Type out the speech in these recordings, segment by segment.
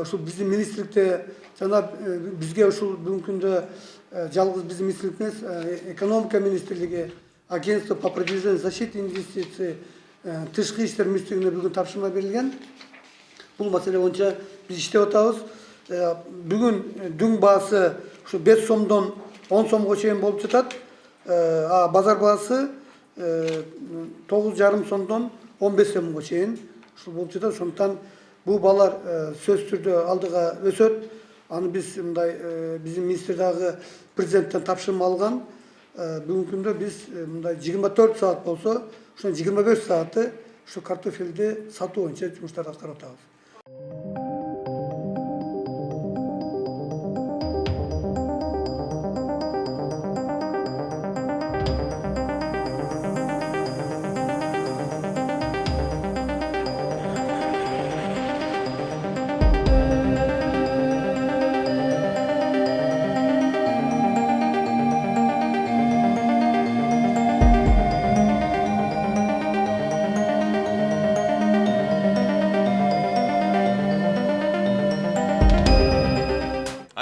ушул биздин министрликте жана бизге ушул бүгүнкү күндө жалгыз биздин министрлик эмес, экономика министрлиги, агентство по продвижению защиты инвестиций, тышкы иштер министрлигине бүгүн тапшырма берилген. Бул маселе боюнча биз иштеп атабыз. Бүгүн дүң баасы ушу 5 сомдон 10 сомго чейин болуп жатат. Базар баасы 9,5 сомдон 15 сомго чейин ушул болуп жатат. Ошондуктан бул баалар сөзсүз түрдө алдыга өсөт. Аны биз мындай биздин министр дагы президенттен тапшырма алган. Бүгүнкү күндө биз мындай 24 саат болсо, ошонун 25 сааты ушу картофелди сатуу боюнча жумуштарды аткарып атабыз.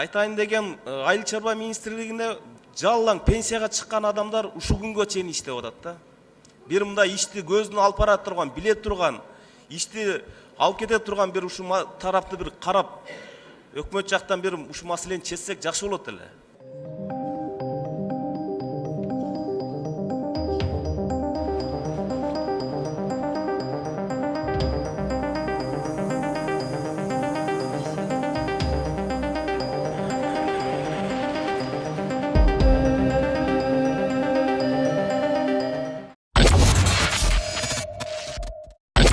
Айтайын деген айыл чарба министрлигинде жалаң пенсияга чыккан адамдар ушул күнгө чейин иштеп атат да. Бир мындай ишти көзүнө алып бара турган, биле турган, ишти алып кете турган бир ушул тарапты бир карап, өкмөт жактан бир ушул маселени чечсек жакшы болот эле.